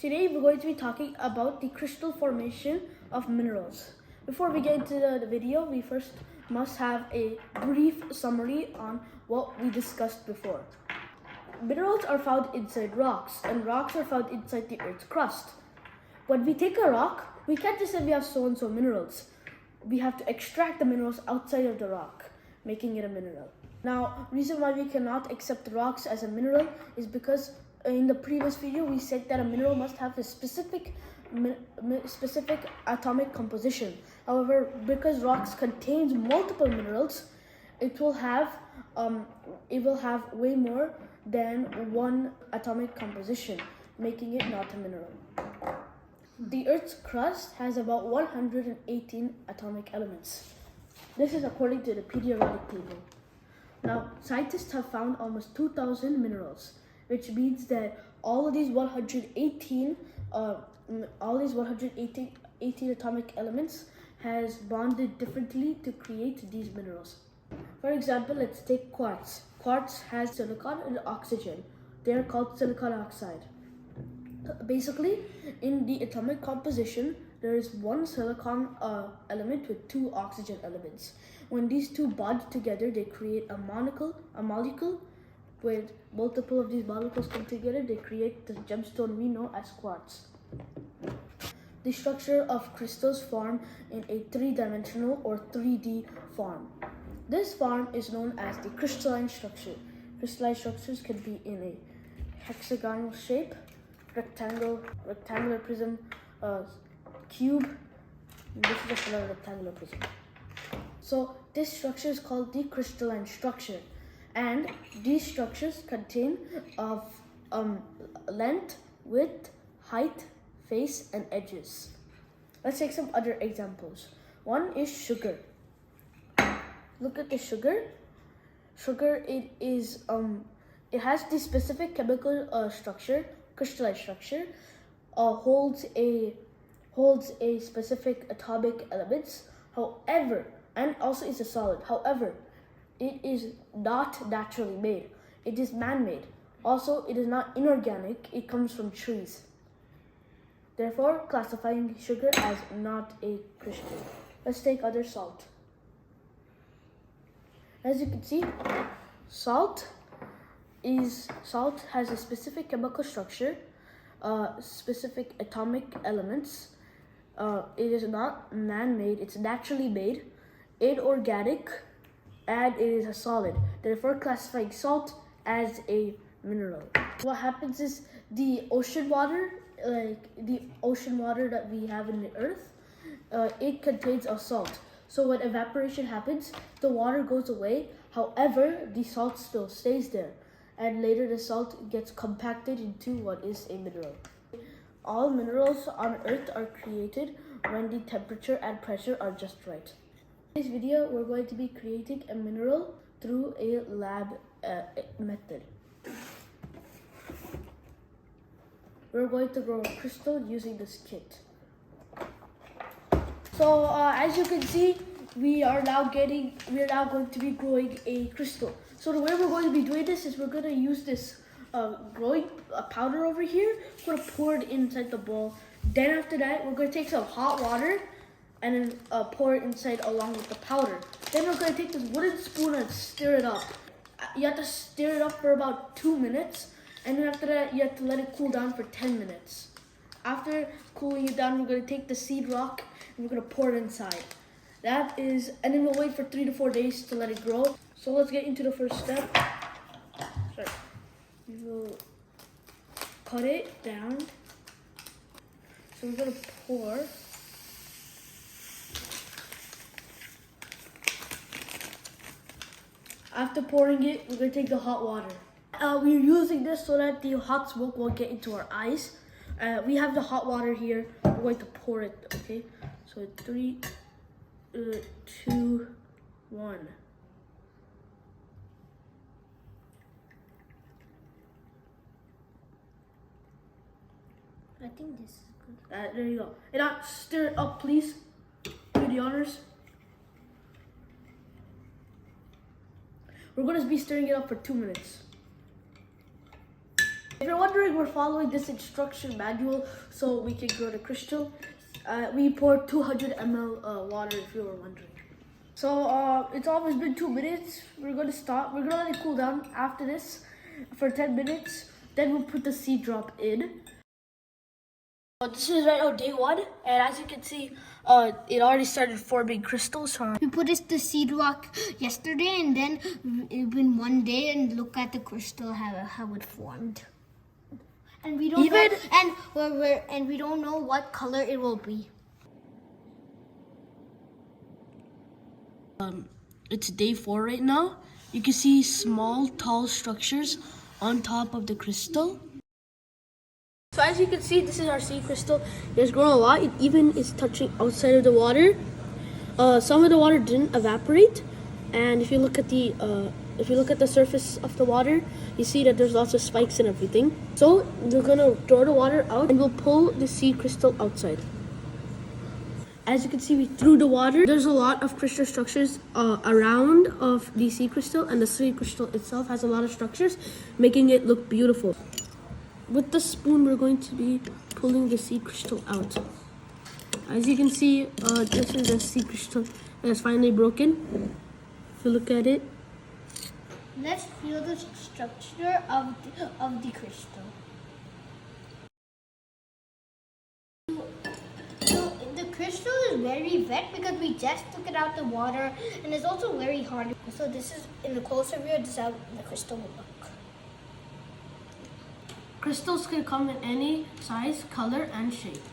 Today we're going to be talking about the crystal formation of minerals. Before we get into the video, we first must have a brief summary on what we discussed before. Minerals are found inside rocks, and rocks are found inside the Earth's crust. When we take a rock, we can't just say we have so-and-so minerals. We have to extract the minerals outside of the rock, making it a mineral. Now, reason why we cannot accept rocks as a mineral is because in the previous video we said that a mineral must have a specific atomic composition. However, because rocks contains multiple minerals, it will have way more than one atomic composition, making it not a mineral. The Earth's crust has about 118 atomic elements. This is according to the periodic table. Now, scientists have found almost 2,000 minerals, which means that all of these 118 atomic elements has bonded differently to create these minerals. For example, let's take quartz. Quartz has silicon and oxygen. They are called silicon oxide. Basically, in the atomic composition, there is one silicon element with two oxygen elements. When these two bond together, they create a molecule. When multiple of these molecules come together, they create the gemstone we know as quartz. The structure of crystals form in a three-dimensional or 3D form. This form is known as the crystalline structure. Crystalline structures can be in a hexagonal shape, rectangular prism, cube. This is just another rectangular prism. So this structure is called the crystalline structure, and these structures contain of length, width, height, face, and edges. Let's take some other examples. One is sugar. Look at the sugar. Sugar, it has the specific chemical structure, crystalline structure, holds a specific atomic elements. However, and also is a solid. However, it is not naturally made. It is man-made. Also, it is not inorganic. It comes from trees. Therefore, classifying sugar as not a crystal. Let's take other salt. As you can see, salt has a specific chemical structure, specific atomic elements. It is not man-made. It's naturally made, inorganic, and it is a solid. Therefore, classifying salt as a mineral. What happens is the ocean water, like the ocean water that we have in the earth, it contains a salt. So when evaporation happens, the water goes away. However, the salt still stays there, and later the salt gets compacted into what is a mineral. All minerals on Earth are created when the temperature and pressure are just right. In this video, we're going to be creating a mineral through a lab method. We're going to grow a crystal using this kit. So as you can see, we are now going to be growing a crystal. So the way we're going to be doing this is we're going to use this growing powder over here. We're going to pour it inside the bowl. Then after that, we're going to take some hot water and then pour it inside along with the powder. Then we're going to take this wooden spoon and stir it up. You have to stir it up for about 2 minutes, and then after that, you have to let it cool down for 10 minutes. After cooling it down, we're going to take the seed rock and we're going to pour it inside. And then we'll wait for 3 to 4 days to let it grow. So let's get into the first step. We will cut it down. So we're going to pour. After pouring it, we're going to take the hot water. We're using this so that the hot smoke won't get into our eyes. We have the hot water here. We're going to pour it, okay? So 3, 2, 1. I think this is good. There you go. And now stir it up, please. Do the honors. We're going to be stirring it up for 2 minutes. If you're wondering, we're following this instruction manual so we can grow the crystal. We poured 200 ml water, if you were wondering. So it's almost been 2 minutes. We're gonna stop. We're gonna let it cool down after this for 10 minutes. Then we'll put the seed drop in. This is right now day 1, and as you can see, it already started forming crystals. We put the seed rock yesterday, and then it's been 1 day, and look at the crystal how it formed. And we don't know, and we don't know what color it will be. It's day 4 right now. You can see small, tall structures on top of the crystal. So as you can see, this is our sea crystal. It has grown a lot. It even is touching outside of the water. Some of the water didn't evaporate, and if you look at the surface of the water, you see that there's lots of spikes and everything. So we're gonna draw the water out, and we'll pull the sea crystal outside. As you can see, we threw the water. There's a lot of crystal structures around of the sea crystal, and the sea crystal itself has a lot of structures, making it look beautiful. With the spoon, we're going to be pulling the sea crystal out. As you can see, this is the sea crystal that is finally broken. If you look at it. Let's feel the structure of the crystal. So the crystal is very wet because we just took it out the water, and it's also very hard. So this is, in the closer view, this is how the crystal will look. Crystals can come in any size, color, and shape.